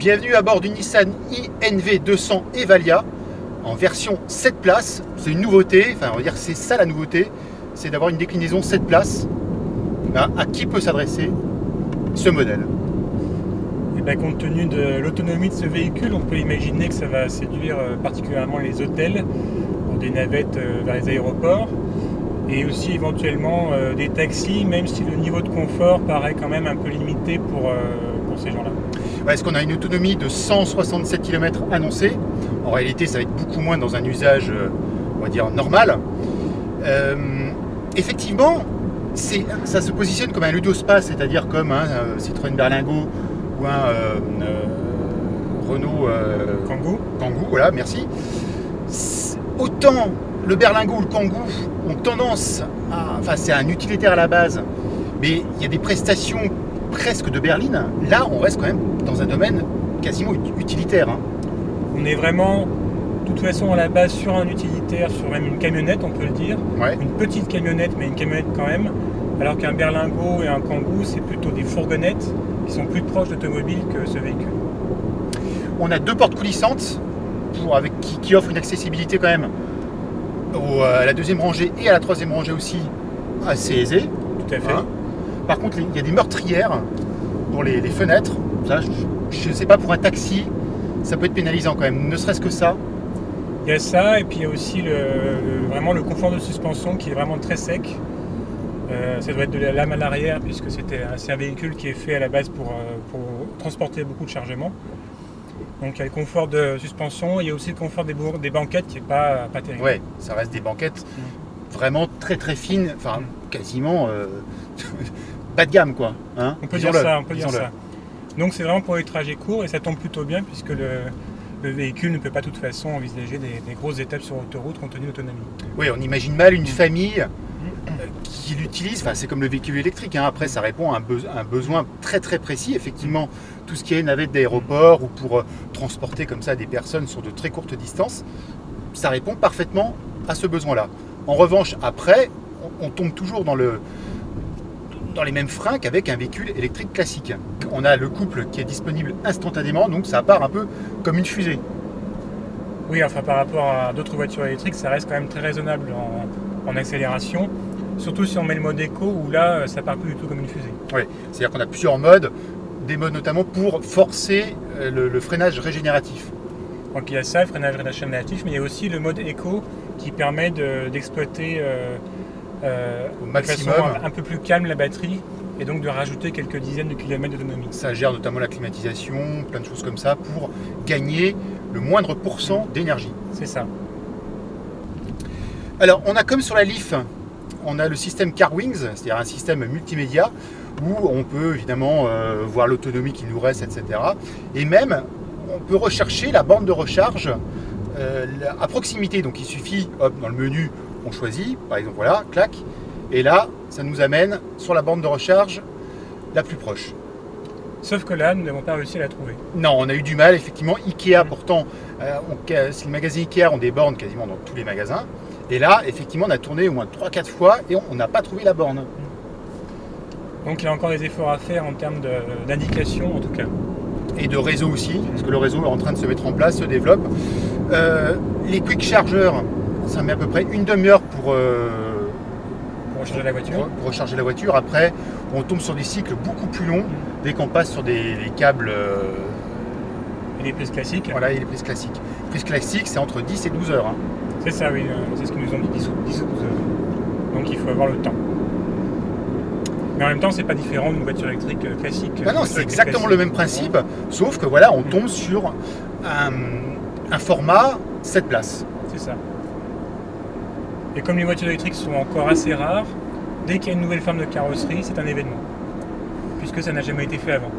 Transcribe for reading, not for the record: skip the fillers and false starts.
Bienvenue à bord du Nissan i-NV 200 Evalia en version 7 places. C'est une nouveauté, enfin on va dire que c'est ça la nouveauté, c'est d'avoir une déclinaison 7 places. Ben, à qui peut s'adresser ce modèle? Et ben, compte tenu de l'autonomie de ce véhicule, on peut imaginer que ça va séduire particulièrement les hôtels pour des navettes vers les aéroports et aussi éventuellement des taxis, même si le niveau de confort paraît quand même un peu limité pour ces gens-là. Est-ce qu'on a une autonomie de 167 km annoncée? En réalité, ça va être beaucoup moins dans un usage, on va dire, normal. Effectivement, ça se positionne comme un ludospace, c'est-à-dire comme un Citroën Berlingo ou un Renault Kangoo, voilà, merci. Autant le Berlingo ou le Kangoo ont tendance à... Enfin, c'est un utilitaire à la base, mais il y a des prestations presque de berline. Là, on reste quand même dans un domaine quasiment utilitaire. Hein. On est vraiment, de toute façon, à la base sur un utilitaire, sur même une camionnette, on peut le dire. Ouais. Une petite camionnette, mais une camionnette quand même. Alors qu'un Berlingo et un Kangoo, c'est plutôt des fourgonnettes qui sont plus proches d'automobile que ce véhicule. On a deux portes coulissantes qui offrent une accessibilité quand même à la deuxième rangée et à la troisième rangée aussi assez aisée. Tout à fait. Hein. Par contre, il y a des meurtrières pour les fenêtres. Ça, je ne sais pas, pour un taxi, ça peut être pénalisant quand même, ne serait-ce que ça. Il y a ça, et puis il y a aussi vraiment le confort de suspension qui est vraiment très sec. Ça doit être de la lame à l'arrière, puisque c'est un véhicule qui est fait à la base pour transporter beaucoup de chargement. Donc il y a le confort de suspension, il y a aussi le confort des banquettes qui n'est pas terrible. Ouais, ça reste des banquettes vraiment très très fines, enfin quasiment bas de gamme quoi. Hein, on peut dire ça. Donc c'est vraiment pour les trajets courts et ça tombe plutôt bien puisque le véhicule ne peut pas de toute façon envisager des grosses étapes sur autoroute compte tenu de l'autonomie. Oui, on imagine mal une famille qui l'utilise, enfin, c'est comme le véhicule électrique, hein. Après ça répond à un besoin très très précis, effectivement, tout ce qui est navette d'aéroport ou pour transporter comme ça des personnes sur de très courtes distances, ça répond parfaitement à ce besoin-là. En revanche, après, on tombe toujours dans les mêmes freins qu'avec un véhicule électrique classique. On a le couple qui est disponible instantanément, donc ça part un peu comme une fusée. Oui, enfin par rapport à d'autres voitures électriques, ça reste quand même très raisonnable en accélération, surtout si on met le mode éco où là, ça part plus du tout comme une fusée. Oui, c'est-à-dire qu'on a plusieurs modes, des modes notamment pour forcer le freinage régénératif. Donc il y a ça, le freinage régénératif, mais il y a aussi le mode éco qui permet d'exploiter au maximum, de façon un peu plus calme la batterie et donc de rajouter quelques dizaines de kilomètres d'autonomie. Ça gère notamment la climatisation, plein de choses comme ça pour gagner le moindre pourcent d'énergie. C'est ça. Alors on a comme sur la Leaf, on a le système CarWings, c'est-à-dire un système multimédia où on peut évidemment voir l'autonomie qu'il nous reste, etc. Et même on peut rechercher la borne de recharge à proximité. Donc il suffit, hop, dans le menu, on choisit, par exemple, voilà, clac, et là, ça nous amène sur la borne de recharge la plus proche. Sauf que là, nous n'avons pas réussi à la trouver. Non, on a eu du mal, effectivement. Ikea, pourtant, les magasins Ikea ont des bornes quasiment dans tous les magasins. Et là, effectivement, on a tourné au moins 3-4 fois et on n'a pas trouvé la borne. Donc il y a encore des efforts à faire en termes d'indication, en tout cas. Et de réseau aussi, parce que le réseau est en train de se mettre en place, se développe. Les quick chargeurs, ça met à peu près une demi-heure pour recharger la voiture. Pour recharger la voiture. Après, on tombe sur des cycles beaucoup plus longs dès qu'on passe sur les câbles. Et les prises classiques. Voilà, et les prises classiques. Les prises classiques, c'est entre 10 et 12 heures. Hein. C'est ça, oui. C'est ce qu'ils nous ont dit, 10 ou 12 heures. Donc il faut avoir le temps. Mais en même temps, c'est pas différent d'une voiture électrique classique. Ah non, c'est exactement le même principe, sauf que voilà, on tombe sur un format 7 places. C'est ça. Et comme les voitures électriques sont encore assez rares, dès qu'il y a une nouvelle forme de carrosserie, c'est un événement. Puisque ça n'a jamais été fait avant.